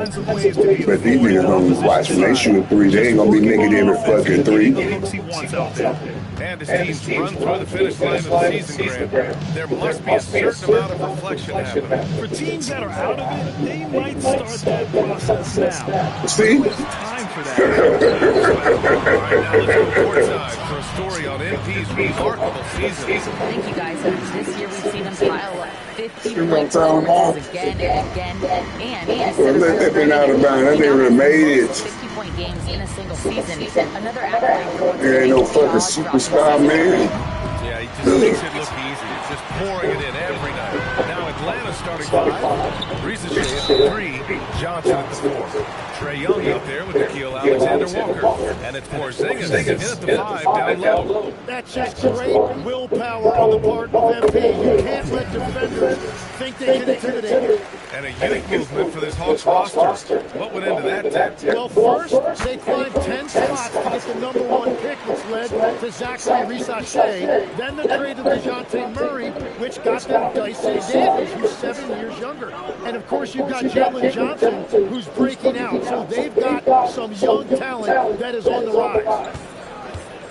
kinds of ways to be But these niggas gonna watch when they shoot a three. They ain't gonna be making every fucking three. The looks he wants out there. And his teams run through the finish line of the season, Grant. There must be a certain amount of reflection happening. For teams that are out of it, they might start that process now. See? It's time for that. All right, now let's go courtside for a story on MP's remarkable season. Thank you, guys. This year we've seen him pile up 50-point time off. performances again and again. And Let that been out of bounds. That nigga done made it. 50-point games in a single season. Another accolade. There ain't no fucking superstar, man. Yeah, he just makes it look easy. It's just pouring it in every night. Now Atlanta starting five. Risa Shea at the three. Johnson at the four. Trae Young out there with Nickeil Alexander-Walker. And it's Porzingis in at the five down low. That's just great willpower on the part of MP. You can't let defenders think they can intimidate. And a youth movement for this Hawks roster. What went into that, Ted? Well, first, they climbed 10 spots to get the #1 pick, which led to Zachary Risa Shea. Then the trade of DeJounte Murray, which got them Dyson Daniels, who's 7 years younger. And, of course, you've got Jalen Johnson, who's breaking out. So they've got some young talent that is on the rise.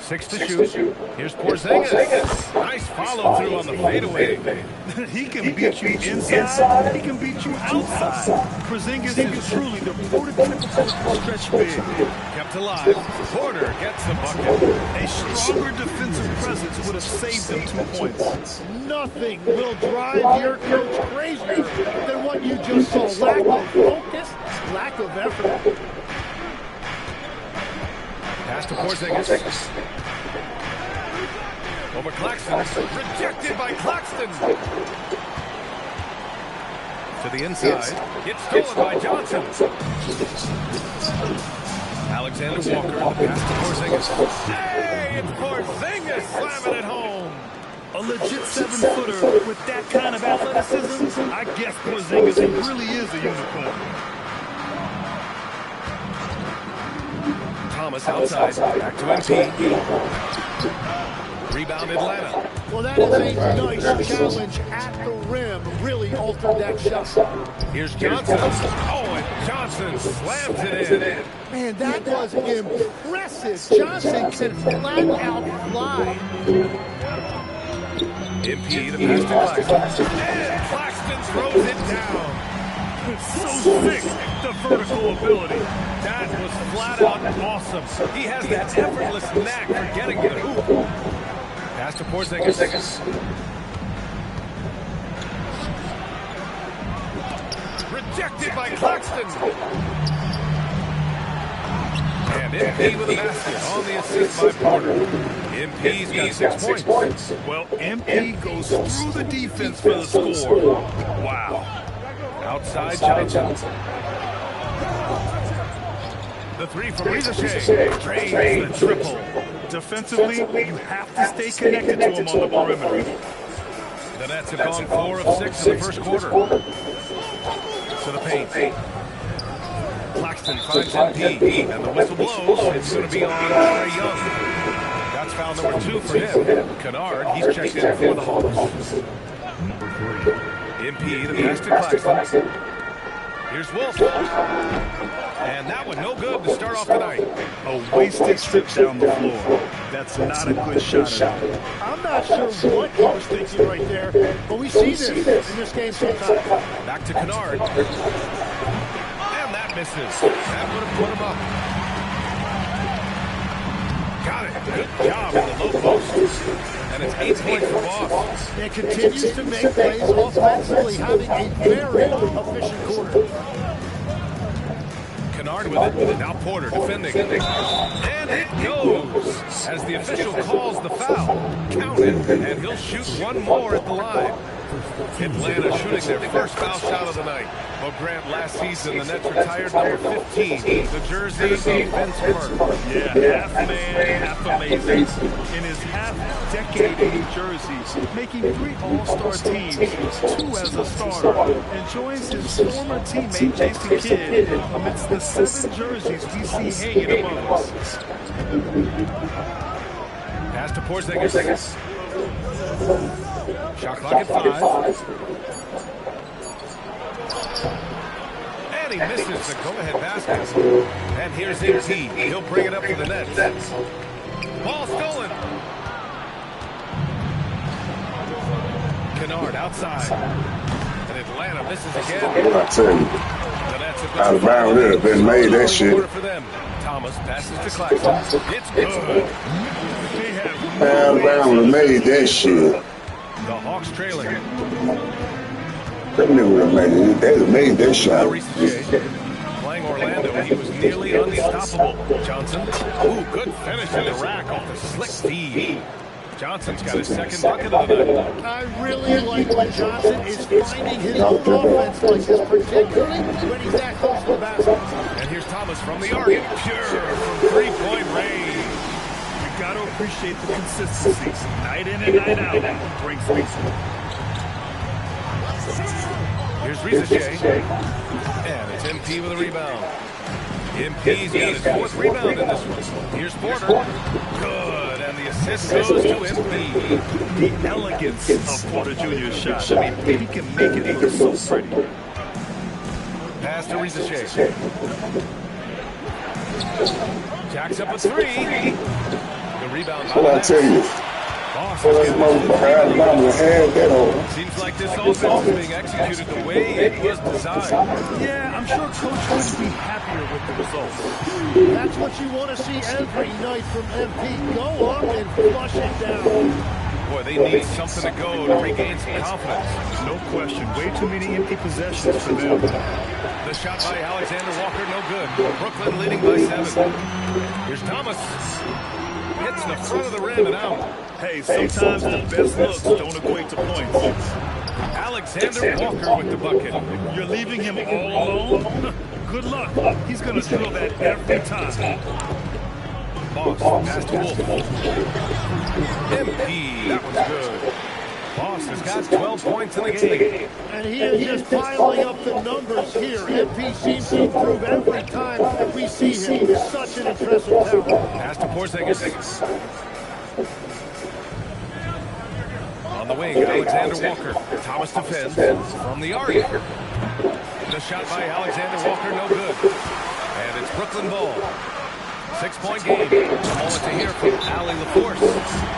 6 to shoot. Here's Porzingis. Nice follow through on the fadeaway. He can beat you inside. He can beat you outside. Porzingis is truly the prototypical stretch big. Kept alive. Porter gets the bucket. A stronger defensive presence would have saved them 2 points. Nothing will drive your coach crazier than what you just saw. Lack of focus, lack of effort. Pass to Porzingis. Over Claxton. Rejected by Claxton. To the inside. Gets stolen by Johnson. Alexander Walker. The pass to Porzingis. Hey, it's Porzingis slamming it home. A legit 7-footer with that kind of athleticism, I guess Porzingis really is a unicorn. Thomas outside. Back to MP. Rebound Atlanta. Well, that is a nice challenge at the rim. Really altered that shot. Here's Johnson. Oh, and Johnson slams it in. Man, that was impressive. Johnson can flat out fly. MP, the pass to Claxton. And Claxton throws it down. It's so sick, the vertical ability. That was flat out awesome. He has that effortless knack for getting to the hoop. Pass to Porzingis. Rejected by Claxton. And MP with a basket on the assist by Porter. MP's got 6 points. Well, MP goes through the defense for the score. Wow. Outside Johnson. The three from Risa Shea. Drains the triple. Defensively, you have to stay connected to him on the perimeter. The Nets have gone 4 of 6 in the first quarter. To the paint. Claxton finds MP, and the whistle blows. It's going to be on Trae Young. That's foul number 2 for him. Kennard, he's checked in for the Hawks. MP, the pass to Claxton. Here's Wolf. And that one no good to start off the night. A wasted trip down the floor. That's not a good shot at all. I'm not sure what he was thinking right there, but we see this in this game sometimes. Back to Kennard. And that misses. That would have put him up. Got it. Good job in the low post. And it's 8 points for Boss. It continues to make plays offensively, having a very efficient quarter. Kennard with it. Now Porter defending. And it goes as the official calls the foul. Counted. And he'll shoot one more at the line. Atlanta shooting their first foul shot of the night. Well, Grant, last season, the Nets retired number 15, the jersey of Vince Carter. Yeah, half man, half amazing. In his half-decade in New Jersey, making 3 All-Star teams, 2 as a starter, and joins his former teammate Jason Kidd amidst the 7 jerseys we see hanging among us. Pass to Porzingis. Shot clock at 5. And And he misses the go-ahead basket. And here's MP. He'll bring it up to the net. Ball stolen. Kennard outside. And Atlanta misses again. I tell you, Alabama would have been made that shit. For them. Thomas passes to Claxton. It's good. Alabama would have made that shit. The Hawks trailing. They would have made it. They would have made that shot. Playing Orlando, he was nearly unstoppable. Johnson. Ooh, good finish in the rack off the slick feed. Johnson's got his second bucket of the night. I really like when Johnson is finding his own offense like this, particularly when he's that close to the basket. And here's Thomas from the arc. Pure from three-point range. You got to appreciate the consistency. Night in and night out. He brings me. Here's Risache. And it's MP with a rebound. MP's got his fourth rebound in this one. Here's Porter. Good. And the assist goes to MP. The elegance of Porter Jr.'s shot. I mean, he can make it look so pretty. Pass to Risache. Jacks up a three. The rebound. What I tell you? Seems like this offense is being executed the way it was designed. Yeah, I'm sure Coach couldn't be happier with the results. That's what you want to see every night from MP. Go on and flush it down. Boy, they need something to go to regain some confidence. No question. Way too many empty possessions for them. The shot by Alexander Walker, no good. Brooklyn leading by 7. Here's Thomas. Hits the front of the rim and out. Hey, sometimes the best looks don't equate to points. Alexander Walker with the bucket. You're leaving him all alone? Good luck. He's going to drill that every time. Boss, pass to Wolf. MP, that was good. Boss has got 12 points in the game. And he is just piling up the numbers here. MP seems to improve every time that we see him. He's such an impressive talent. Pass to Porzingis. On the wing, Alexander Walker. Thomas defends from the arc. The shot by Alexander Walker, no good. And it's Brooklyn ball. 6-point game. A moment to hear from Allie LaForce.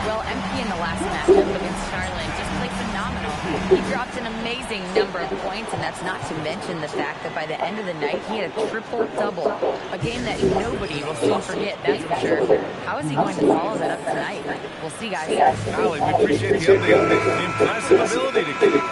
Well, MP in the last matchup against Charlotte just played phenomenal. He dropped an amazing number of points, and that's not to mention the fact that by the end of the night, he had a triple-double. A game that nobody will soon forget, that's for sure. How is he going to follow that up tonight? We'll see, guys. Allie, we appreciate the update. The impressive ability to keep.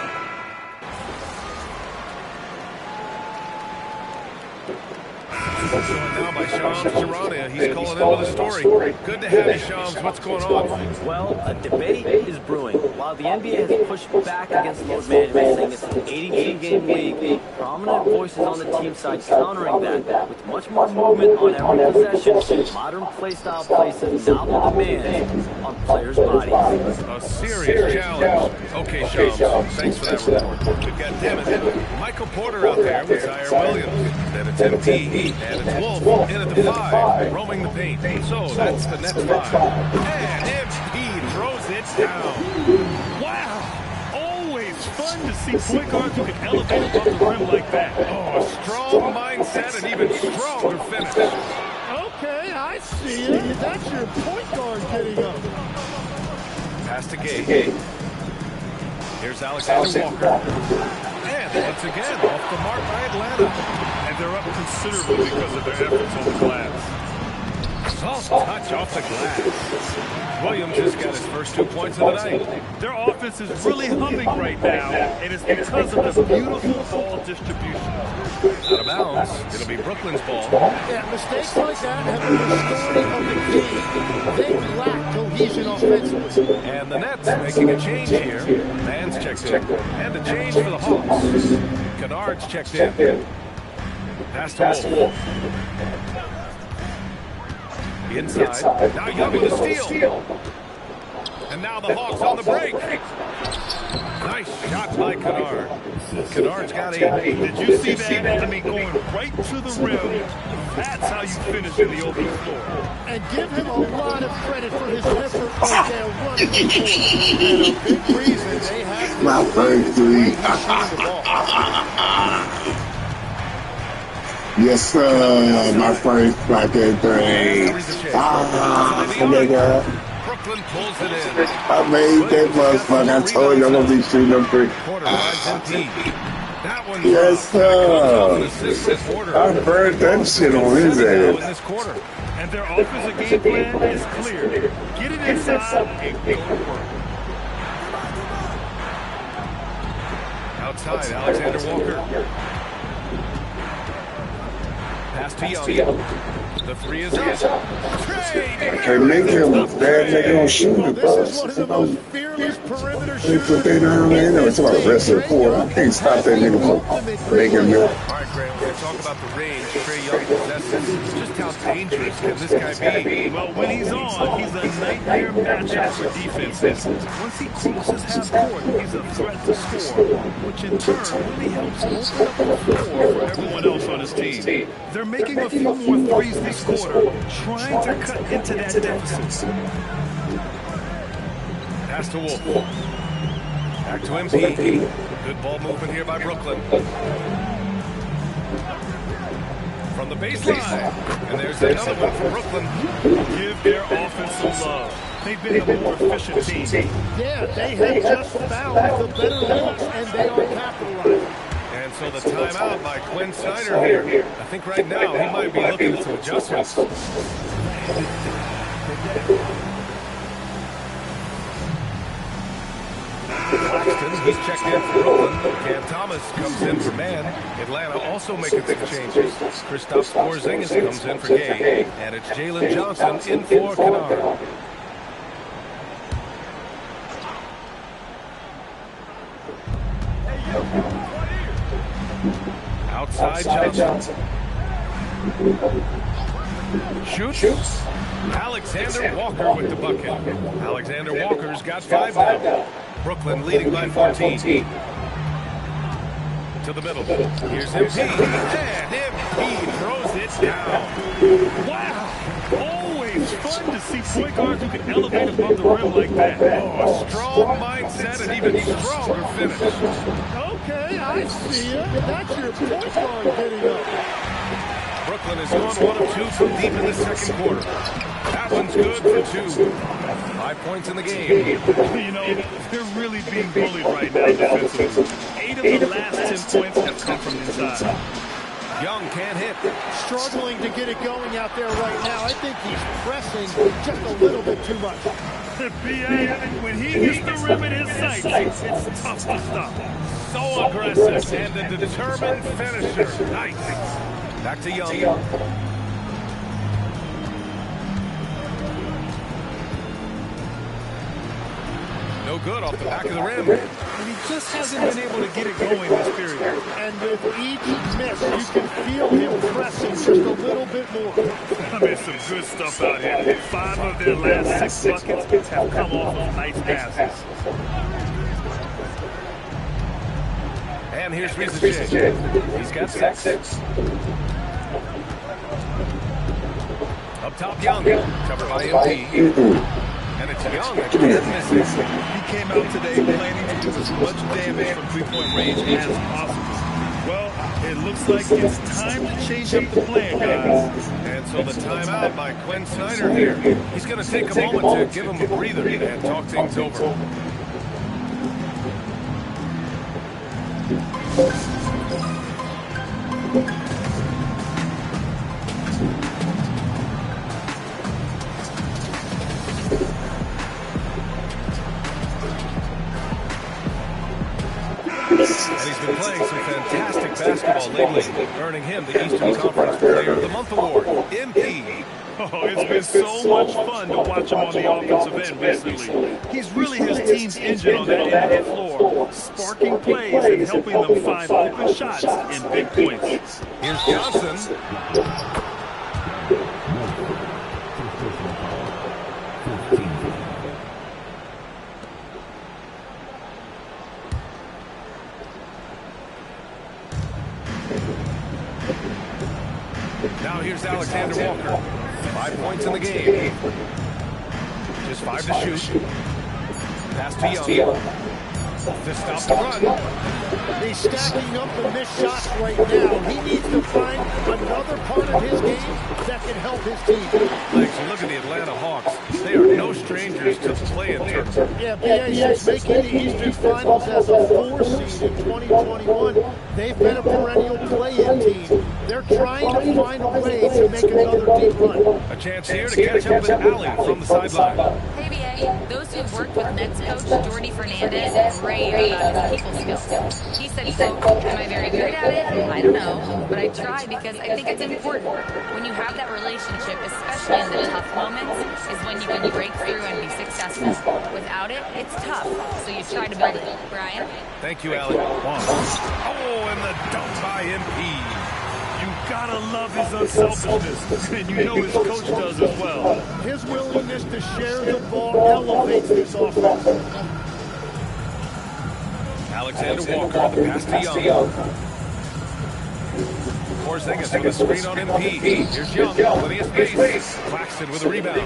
Joined now by Shams Charania. He's calling in with a story. Good to have you, Shams. What's going on? Well, a debate is brewing. While the NBA has pushed back against load management, saying it's an 82-game league, prominent voices on the team side countering that with much more movement on every possession, modern play style places novel demands on players' bodies. A serious challenge. Okay, Shams. Thanks for that report. We've got Michael Porter out there with Zaire Williams. Then it's MP. And it's Wolf in at the 5, roaming the paint. So that's the next 5. And MP throws it down. Wow! Always fun to see point guards who can elevate above the rim like that. Oh, a strong mindset and even stronger finish. Okay, I see it. That's your point guard getting up. Pass to Gay. Here's Alexander Walker. And once again, off the mark by Atlanta. And they're up considerably because of their efforts on the glass. Soft touch off the glass. Williams has got his first 2 points of the night. Their offense is really humming right now, and it's because of this beautiful ball distribution. Out of bounds. It'll be Brooklyn's ball. Yeah, mistakes like that have been the story of the game. They lack cohesion offensively. And the Nets making a change here. Mans checked in. And a change for the Hawks. Kennard's checked in. Pass to Wolf. Inside. Now Young with the steal. And now the Hawks on the break. Nice shot by Kennard. Kennard's got 8. Did you see that? I mean, going right to the rim. That's how you finish in the open floor. And give him a lot of credit for his effort on their run. And a big reason they have my first 3. Yes, sir. My first fucking three. Nigga. Brooklyn pulls it in. I made that motherfucker. I told you I'm gonna be shooting them three. Porter finds MP. That one Yes, sir. I burned that shit on his in ass. this quarter. And their offensive game plan is clear. Get it inside and go to work. Outside, Alexander Walker. Pass to Young. The three is up. Can't make him bad nigga on shooting, This bro. is one of the most fearless perimeter They put shooters. that down there. No, it's about the rest of the four. I can't stop that nigga from making me. All right, Graham, when you talk about the range Trae Young possesses, just how dangerous can this guy be? Well, when he's on, he's a nightmare matchup for defenses. Once he crosses half court, he's a threat to score, which in turn really helps open up the floor for everyone else on his team. They're making a few more threes this quarter, trying to cut into that deficit. Pass to Wolf. Back to MP. Good ball movement here by Brooklyn. From the baseline. And there's another one from Brooklyn. Give their offense some love. They've been the more efficient team. Yeah, they have just found the better looks, and they are capitalizing. And so the timeout by Quinn Snyder here. I think right now he might be looking at some adjustments. Claxton, he's checked in for Brooklyn. Cam Thomas comes in for man. Atlanta also making some changes. Kristaps Porzingis comes in for Gay. And it's Jalen Johnson in for Kennard. Outside Johnson. Shoots. Alexander Walker with the bucket. Alexander Walker's got 5 now. Brooklyn leading by 14. To the middle. Here's MP. And MP throws it down. Wow! Always fun to see point guards who can elevate above the rim like that. Oh, a strong mindset and even stronger finish. Okay, I see it. That's your point guard getting up. Brooklyn is on 1 of 2 from deep in the second quarter. That one's good for 2. 5 points in the game. You know, they're really being bullied right now defensively. 8 of the last 10 points have come from inside. Young can't hit. Struggling to get it going out there right now. I think he's pressing just a little bit too much. B.A., when he hits the rim in his sights, it's tough to stop. So aggressive and a determined finisher. Nice. Back to Young. No good off the back of the rim. And he just hasn't been able to get it going this period. And with each miss, you can feel him pressing just a little bit more. I mean, some good stuff out here. 5 of their last 6 buckets have come off of nice passes. And here's Risa Shea. He's got 6. Up top, Young. Covered by MP. And it's Young again missing. He came out today planning to do as much damage from three-point range as possible. Well, it looks like it's time to change up the plan, guys. And so the timeout by Quinn Snyder here. He's going to take a moment to give him a breather and talk things over. And he's been playing some fantastic basketball lately, earning him the Eastern Conference Player of the Month award. MP. Oh, it's been so much fun to watch him on the offensive end recently. He's really his team's engine on that end of the floor, sparking plays and helping them find open shots and big points. Here's Johnson. Now here's Alexander Walker. 5 points in the game. Just 5 to shoot. Pass to Young. To stop the run. He's stacking up the missed shots right now. He needs to find another part of his game that can help his team. Thanks. Look at the Atlanta Hawks. They are no strangers to the play-in tournament. Yeah, BA, since making the Eastern Finals as a 4 seed in 2021, they've been a perennial play-in team. They're trying to find a way to make another deep run. A chance here to catch up with Allen from the sideline. Hey, BA, those who've worked with Nets coach Jordy Fernandez rave about his people skills. He said, quote, am I very good at it? I don't know, but I try because I think it's important. When you have that relationship, especially in the tough moments, is when you can break through and be successful. Without it, it's tough, so you try to build it. Brian? Thank you, Allen. Oh, and the dunk by MP. You gotta love his unselfishness, and you know his coach does as well. His willingness to share the ball elevates this offense. Alexander Walker, the pass to Young. Porzingis with a screen on MP. Here's Young, plenty of space. Claxton with a rebound.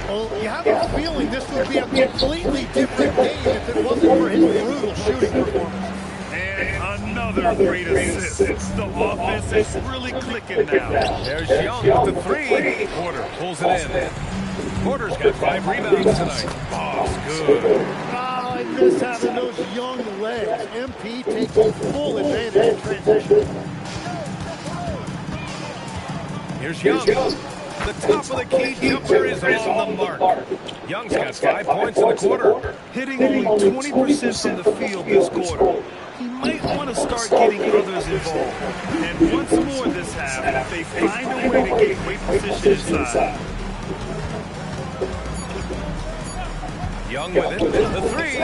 Well, you have a feeling this would be a completely different game if it wasn't for his brutal shooting performance. And another great assist. The offense is really clicking now. There's Young with the three. Porter pulls it in. Porter's got 5 rebounds tonight. Bob's good. I miss having those young legs. MP taking full advantage in transition. Here's Young. The top of the key jumper is on the mark. Young's got 5 points in the quarter. Hitting only 20% from the field this quarter. He might want to start getting others involved. And once more this half, they find a way to get great position inside. Young with it. The three.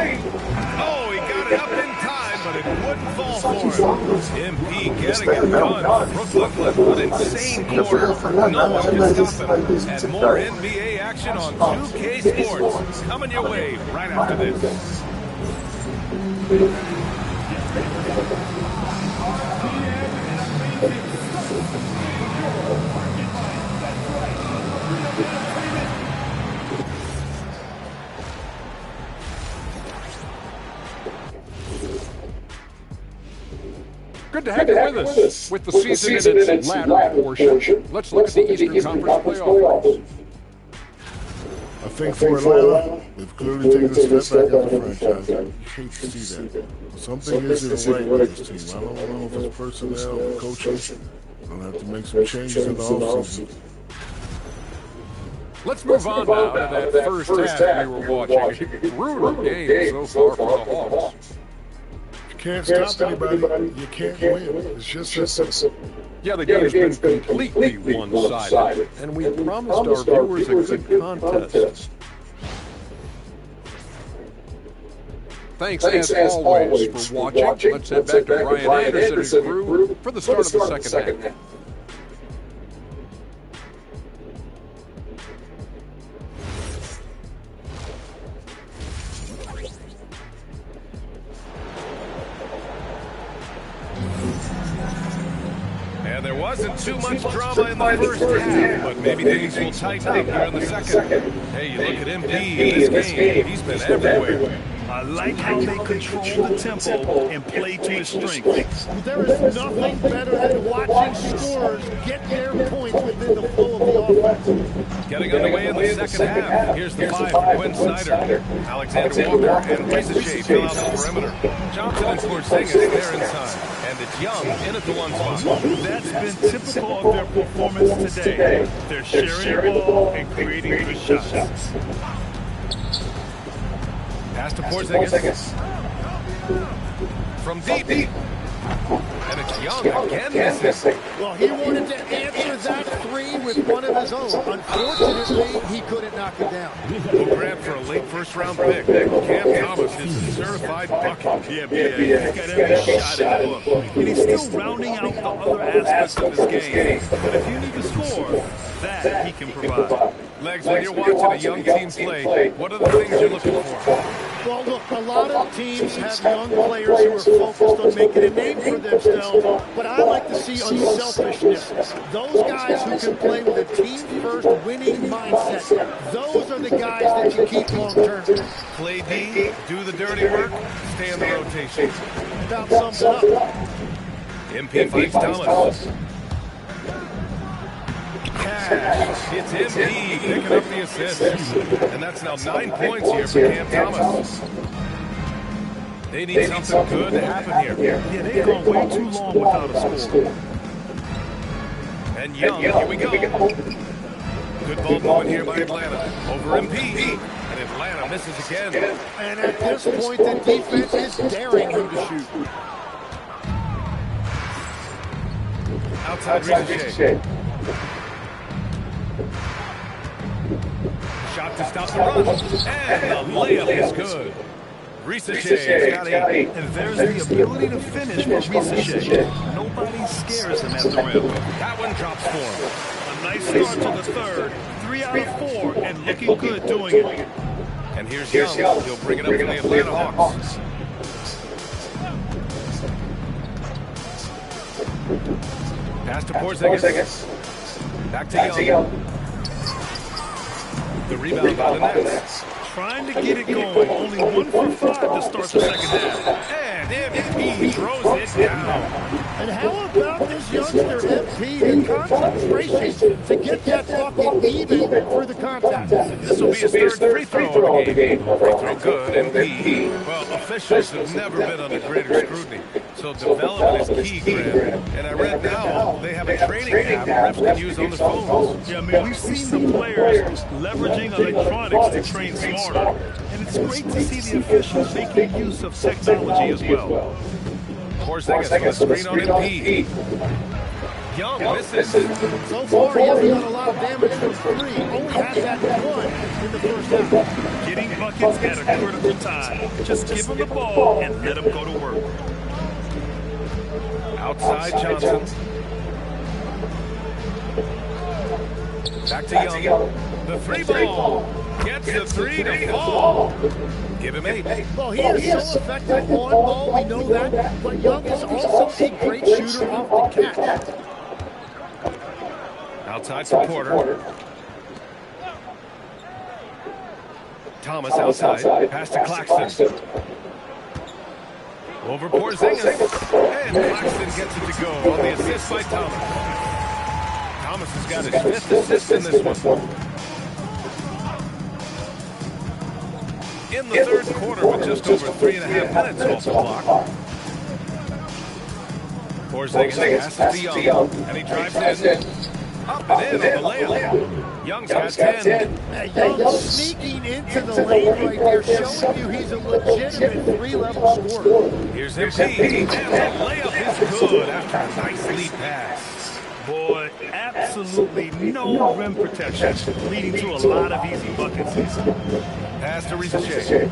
Oh, he got it up in time, but it wouldn't fall for him. MP getting it done. Brooklyn, an insane quarter. No one can stop him. And more NBA action on 2K Sports. Coming your way right after this. Good to have you with us. With the season in its latter portion, let's look at the Eastern Conference playoffs. I think for Atlanta, they've clearly taken a step back as a franchise. You hate to see that. Something isn't right with this team. I don't know if it's personnel or coaching. They'll have to make some changes in the offseason. Let's move on now to that first half we were watching. A brutal game so far for the Hawks. You can't stop anybody. You can't win. It's just that simple. Yeah, the game's been completely one-sided, and we promised our viewers a good contest. Thanks as always for watching. Let's head back to Brian Anderson and crew for the start of the second half. And there wasn't too much drama in the first half, but maybe things will tighten up here in the second. Hey, you look at MP in this game. He's been everywhere. I like how they control the tempo and play to his strengths. There is nothing better than watching scorers get their points within the flow of the offense. Getting underway in the second half. Here's the 5 for Quinn Snyder. Alexander Walker and Risache fill out the perimeter. Johnson and Porzingis there inside. And it's Young in at the 1 spot. That's been typical of their performance today. They're sharing the ball and creating good shots. Pass to Porzingis. From deep. And it's Young again missing. Well, he wanted to answer that 3 with one of his own. Unfortunately, he couldn't knock it down. We'll grab for a late first-round pick. Cam Thomas is a certified bucket. Yeah, he's got every shot in the book. And he's still rounding out the other aspects of his game. But if you need to score, that he can provide. Legs, when you're watching a young team play, what are the things you're looking for? Well, look, a lot of teams have young players who are focused on making a name for themselves, but I like to see unselfishness. Those guys who can play with a team-first winning mindset, those are the guys that you keep long-term. Play D, do the dirty work, stay in the rotation. About sums it up. MP finds Thomas. Cash. It's MP picking up the assist. And that's now 9 points here for Cam Thomas. They need something good to happen here. Yeah, they've gone way too long without a score. And Young, here we go. Good ball movement here by Atlanta. Over MP. And Atlanta misses again. And at this point, the defense is daring him to shoot. Outside Ricochet. Shot to stop the run. And the layup is good. Ricochet's got 8. And there's the ability to finish for Ricochet. Nobody scares him at the rim. That one drops for him. A nice start to the third. 3 out of 4 and looking good doing it. And here's Young. He'll bring it up for the Atlanta Hawks. Pass to Porzingis. Back to Young. The rebound by the Nets. Trying to get it going. Only 1 for 5 to start the second half. And MP throws it down. And how about this youngster MP, the concentration to get that bucket even through the contact? This will be his third free throw of the game. Free throw good, MP. Well, officials have never been under greater scrutiny, so development is key, Grant. And I read now they have a training app refs can use on their phones. Yeah, I mean, we've seen the players leveraging electronics to train smarter. And it's great to see the officials making use of technology as well. Porzingis with a screen on MP. Young misses. So far, he hasn't done a lot of damage from 3. Only has that 1 in the first half. Getting buckets at a critical time. Just give him the ball and let him go to work. Outside Johnson. Back to Young. The 3 ball. Gets the 3 to fall. Give him 8. Well, he is so effective on ball, we know that. But Young is also a great shooter off the catch. Outside for Porter. Thomas outside. Pass to Claxton. Over Porzingis. And Claxton gets it to go on the assist by Thomas. Thomas has got his 5th assist in this one. In the third quarter with just over 3.5 minutes off the clock. Porzingis passes to Young, and he drives in. Up and in on the layup. Young's got 10. Young sneaking into the lane right there, showing you he's a legitimate 3-level scorer. Here's MP, and the layup is good after a nice lead pass. Boy, absolutely no rim protection, leading to a lot of easy buckets. Pass to Ricochet.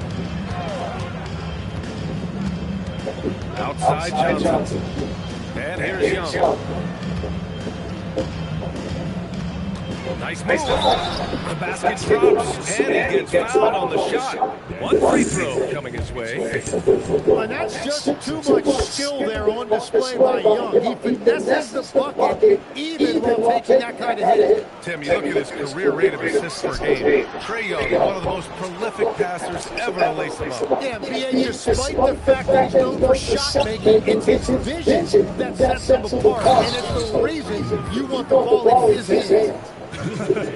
Outside Johnson. And here's Young. Nice move. The basket drops, and he gets fouled on the shot. 1 free throw coming his way. And that's just too much skill there on display by Young. He finesses the bucket even while taking that kind of hit. Tim, you look at his career rate of assists per game. Trae Young, one of the most prolific passers ever to lace him up. Yeah, B.A., despite the fact that he's known for shot making, it's his vision that sets him apart. And it's the reason you want the ball in his hands.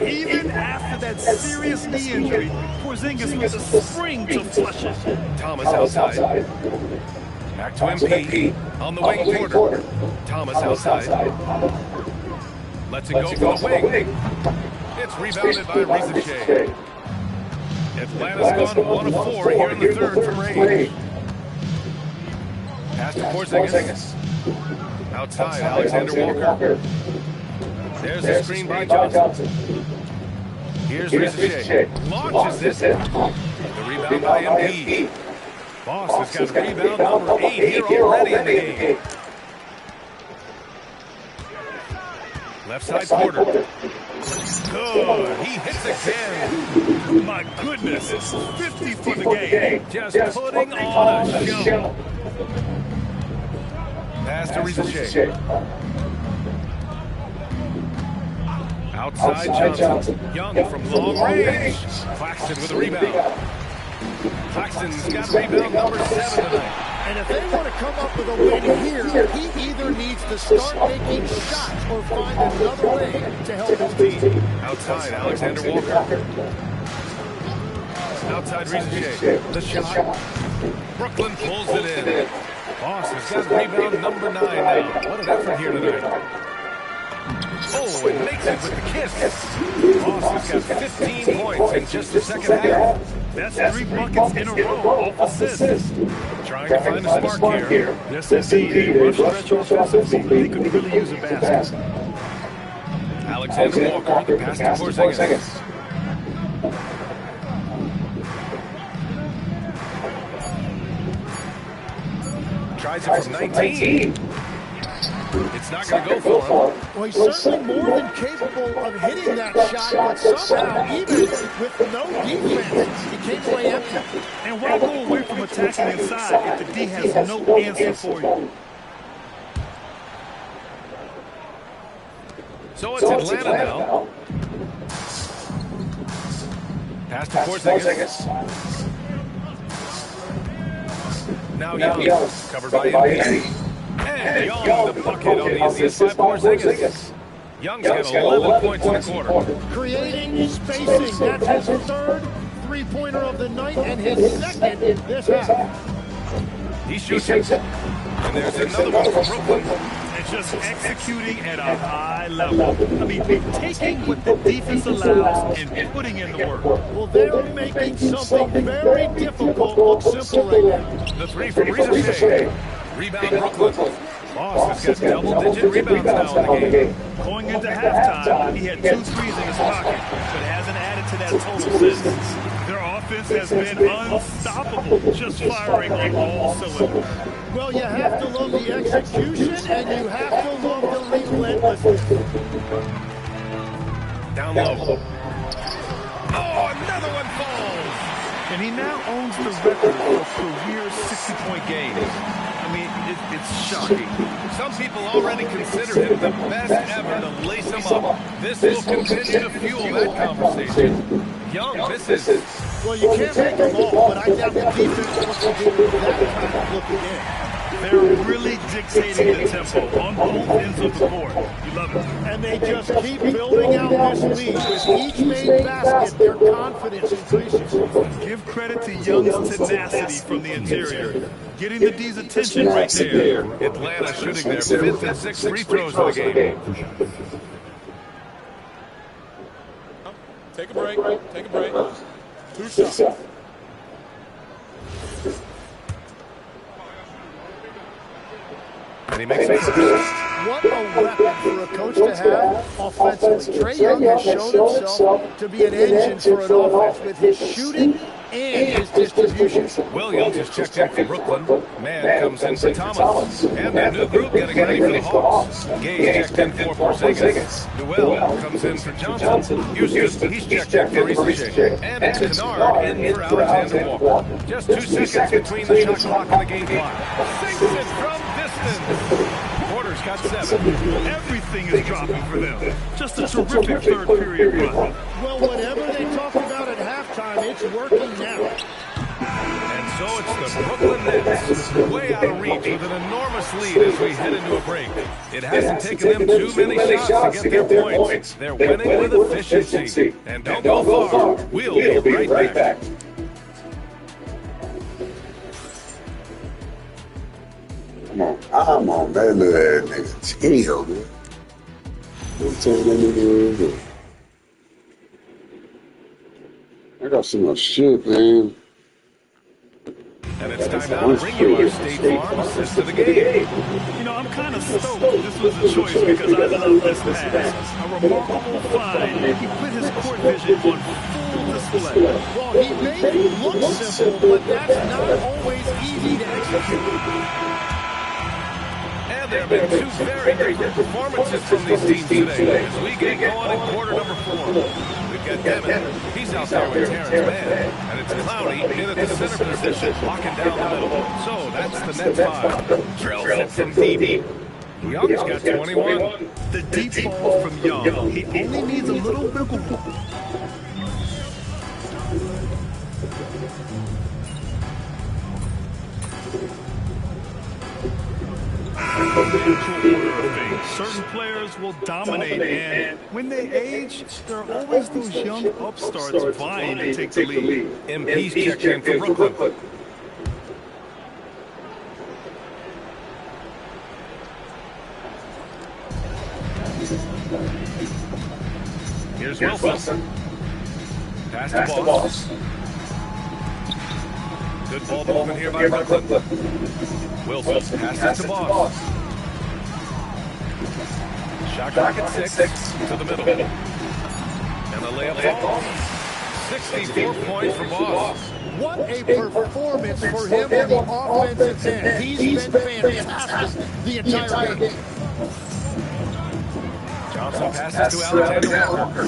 Even after that serious knee injury, Porzingis with a spring to flush it. Thomas outside. Back to MP. On the wing, Porter. Thomas outside. Lets it go for the wing. It's rebounded by Ricochet. Atlanta's gone 1 of 4 here in the third from range. Pass to Porzingis. Outside, Alexander Walker. There's the screen by Johnson. Here's Ricochet. Launches it. The rebound by MP. Boss has got rebound number 8 here already in the game. Left side Porter. Good. He hits again. My goodness, 50 for the game. Just putting on a show. Pass to Risacher. Outside Johnson. Young from long range. Claxton with a rebound. Claxton's got rebound number 7 tonight. And if they want to come up with a win here, he either needs to start making shots or find another way to help his team. Outside, Alexander Walker. Outside Risacher. The shot. Brooklyn pulls it in. Boss has got rebound number 9 now. What an effort here tonight. Oh, and makes it with the kiss. Boss has got 15 points in just the second half. That's 3 buckets in a row off assists. Trying to find a spark here. Yes, indeed. Rough stretch offensively. They could really use a basket. Alexander Walker, the pass to Porzingis. Tries it from 19. It's not going to go for him. Well, he's certainly more than capable of hitting that shot, but somehow, even with no defense, he came away empty. And why go away from attacking inside if the D has no answer for you? So it's Atlanta now. Pass to Porzingis. Now Young, covered by MP. And Young, the bucket on the assist by Porzingis. Young's got 11 points in the quarter. Creating spacing. That's his third three-pointer of the night and his second this half. He shoots it. And there's another one from Brooklyn. And just executing at a high level. I mean, taking what the defense allows and putting in the work. Well, they're making something very difficult look simple right now. The three from Risacher. Rebound Brooklyn. Boss has got double-digit rebounds now in the game. Going into halftime, he had 2 threes in his pocket, but hasn't added to that total since. Their offense has been unstoppable, just firing on all cylinders. Well, you have to love the execution, and you have to love the relentlessness. Down low. Oh, another one falls. And he now owns the record for career 60-point games. I mean, it's shocking. Some people already consider him the best ever to lace him up. This will continue to fuel that conversation. Young, this is... Well, you can't make them all, but I doubt the defense wants to do that kind of look again. They're really dictating the tempo on both ends of the court. You love it. And they just keep building out this lead. With each made basket, their confidence increases. Give credit to Young's tenacity from the interior. Getting the D's attention right there. Atlanta shooting their 5th and 6th free throws of the game. Take a break. Take a break. 2 shots. And he makes it first. What a weapon for a coach to have offensively. Trae Young has shown himself to be an engine for an offense with his shooting and his distribution. Williams has checked in for Brooklyn. Man comes in for Thomas. And the new group getting ready for the Hawks. Gage checked in for Porzingis. Newell comes in for Johnson. Houston, he's checked in for Risacher. And it's Kennard in for Alexander Walker. Just 2 seconds between the shot clock and the game clock. Sinks it from distance. Porter's got 7. Everything is dropping for them. Just a terrific third period run. Well, whatever they talked about at halftime, it's working now. And so it's the Brooklyn Nets, way out of reach with an enormous lead as we head into a break. It hasn't taken them too many shots to get their points. They're winning with efficiency. And don't go far. We'll be right back. Come on, that little nigga chill, man. Don't tell that nigga what. I got so much shit, man. And it's time now to bring you our State Farm assist of the game. You know, I'm kind of stoked this was a choice because I love this pass. A remarkable find. He put his court vision on full display. Well, he made it look simple, but that's not always easy to execute. And there have been two very different performances from these teams today as we get going in quarter number 4. We've got Demon. He's out there with Terrence Mann. And it's Clowney in at the center position, locking down the middle. So that's the net 5. Drills it from deep. Young's got 21. The deep ball from Young. He only needs a little wiggle room. Certain players will dominate, and when they age, there are always those young upstarts vying to take the lead. MP's checking in for Brooklyn. Here's Wilson. Pass to Boss. Good ball movement here by Brooklyn. Wilson passes to Boss. Shot clock at 6 to the middle. And the layup falls. 64 points for Boss. What a performance for him on the offensive end. He's been fantastic the entire game. Johnson passes to Alexander Walker.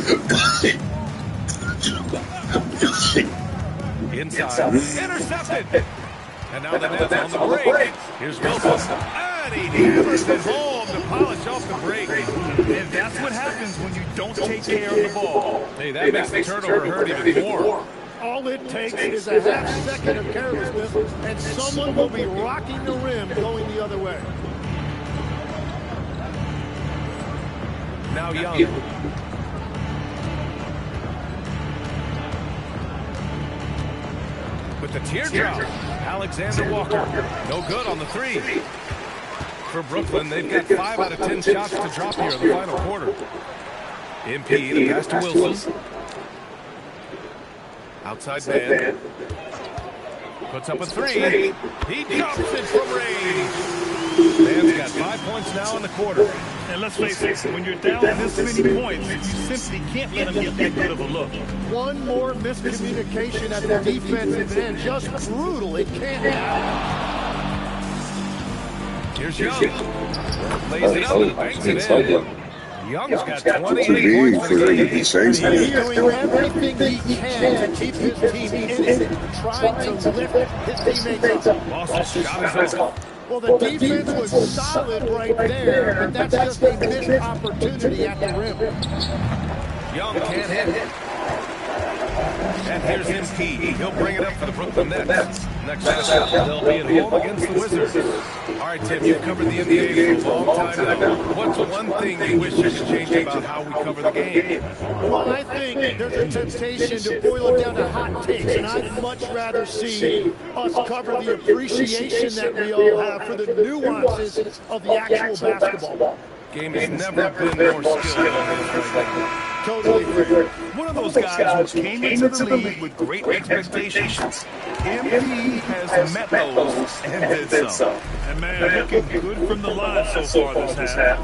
Inside. Intercepted. And now the Nets on the break. Here's Wilson. And he hammers it home to polish off the break. And that's what happens when you don't take care of the ball. Hey, that makes the turnover hurt even more. All it takes is a half second of carelessness, and someone will be rocking the rim going the other way. Now Young. With the teardrop, Alexander Walker. No good on the 3. For Brooklyn, they've got 5 out of 10 shots to drop here in the final quarter. MP, the pass to Wilson. Outside man. Puts up a 3. He drops it from range. Man's got 5 points now in the quarter. And let's face it, when you're down this many points, you simply can't let them get that good of a look. One more miscommunication at the defensive end. Just brutal. It can't happen. Here's Young. Lays it up and banks it in. Young's got 28 points for the game. He's doing everything he can to keep his team in it, trying to lift his teammates up. Lawson's shot is off. Well, the defense was solid right there, but that's just a missed opportunity at the rim. Young can't hit. And here's MP. He'll bring it up for the Brooklyn Nets. Next matchup, they'll be at home against the Wizards. All right, Tim, you've covered the NBA for a long time now. What's one thing you wish you could change about how we cover the game? Well, I think there's a temptation to boil it down to hot takes, and I'd much rather see us cover the appreciation that we all have for the nuances of the actual basketball. Game has never been more skilled than this right now. Totally agree. One of those guys who came into the league with great expectations. MP has met those and did so. And man, looking good from the line so far this half.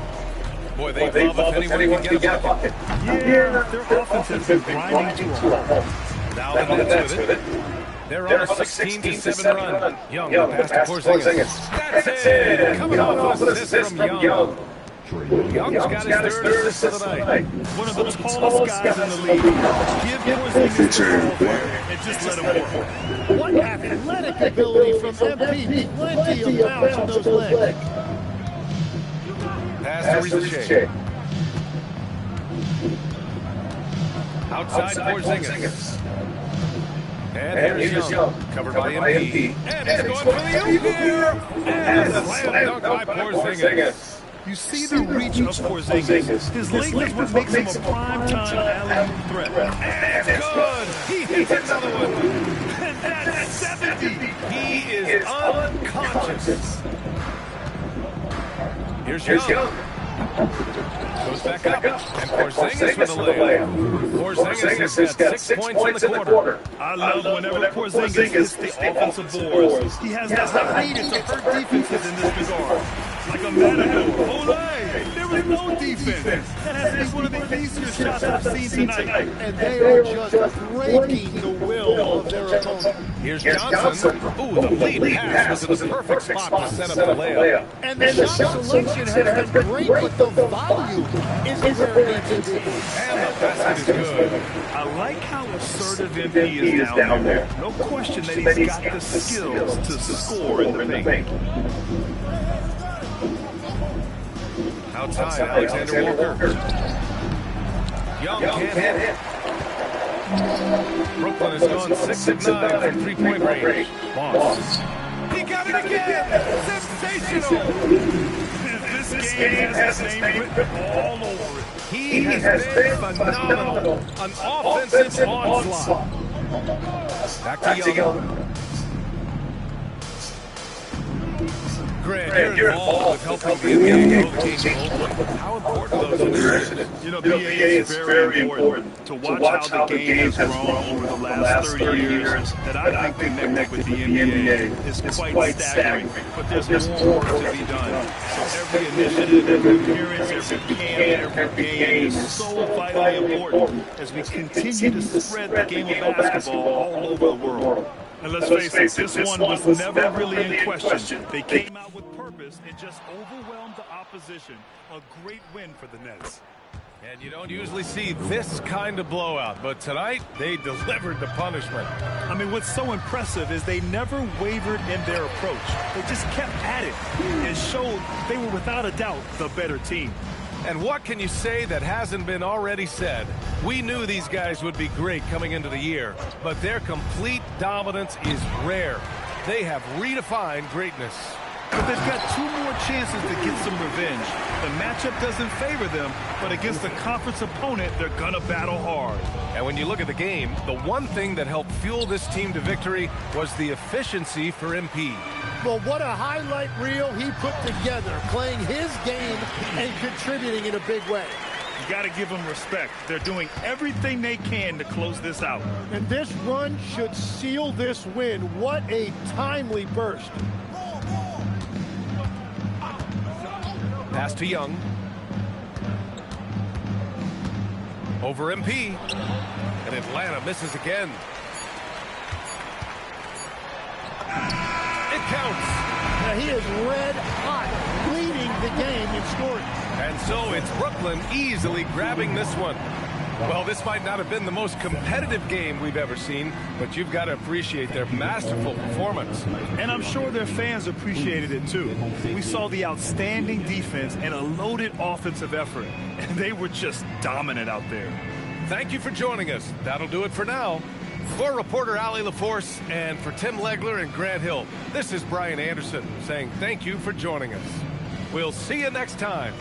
Boy, they love if anyone can get a bucket. Yeah, their offense has been grinding to a halt. Now the Nets with it. They're on a 16-7 run. Young, the pass to Porzingis. That's it! Coming off an assist from Young. Young's got his third assist of the night. One of the tallest guys in the league. Give Porzingis the ball there and just let him work. What athletic ability from MP. Plenty of bounce in those legs. Pass to Ricochet. Outside Porzingis. And here's Young. Covered by MP. And he's going for the oop here. And a slam dunk by Porzingis. You see the reach of Porzingis. His length is what makes him a prime-time alley-oop threat. And good! He hits another one. And that's 70. He is unconscious. Here's Young. Goes back up. And Porzingis with a layup. Porzingis has got 6 points in the quarter. I love whenever Porzingis hits the offensive boards. He has the height to hurt defenses in this regard. Like a matador. Olay! There was was no defense. That has to be one of the easier shots I've seen tonight. And they are just breaking the will of their opponent. Here's Johnson. Ooh, the lead pass was in the perfect spot to set up the layup. And the shot selection has been great, but the volume isn't where it needs to be. And the basket is good. I like how assertive MP is down there. No question that he's got the skills to score in the paint. Outside, Alexander Walker. Young can't hit. Brooklyn has gone 6 of 9 from three-point range. Moss. He got it again! Sensational! This game has his name written all over it. He has been phenomenal. An offensive onslaught. Back to Young. Grant, you're involved with helping the NBA rotate. How important are those initiatives? You know, BA is very important to watch how the game has grown over the last 30 years that I think connected with the NBA is quite staggering. But there's more work to be done. So every initiative, every appearance, every camp, every game is so vitally important as we continue to spread the game of basketball all over the world. And let's face it, this one was never really in question. They came out with purpose and just overwhelmed the opposition. A great win for the Nets. And you don't usually see this kind of blowout, but tonight they delivered the punishment. I mean, what's so impressive is they never wavered in their approach. They just kept at it and showed they were without a doubt the better team. And what can you say that hasn't been already said? We knew these guys would be great coming into the year, but their complete dominance is rare. They have redefined greatness. But they've got 2 more chances to get some revenge. The matchup doesn't favor them, but against a conference opponent, they're gonna battle hard. And when you look at the game, the one thing that helped fuel this team to victory was the efficiency for MP. Well, what a highlight reel he put together, playing his game and contributing in a big way. You got to give them respect. They're doing everything they can to close this out. And this run should seal this win. What a timely burst. Pass to Young. Over MP. And Atlanta misses again. It counts. Now he is red hot, leading the game in scoring. And so it's Brooklyn easily grabbing this one. Well, this might not have been the most competitive game we've ever seen, but you've got to appreciate their masterful performance. And I'm sure their fans appreciated it too. We saw the outstanding defense and a loaded offensive effort, and they were just dominant out there. Thank you for joining us. That'll do it for now. For reporter Ali LaForce and for Tim Legler and Grant Hill, this is Brian Anderson saying thank you for joining us. We'll see you next time.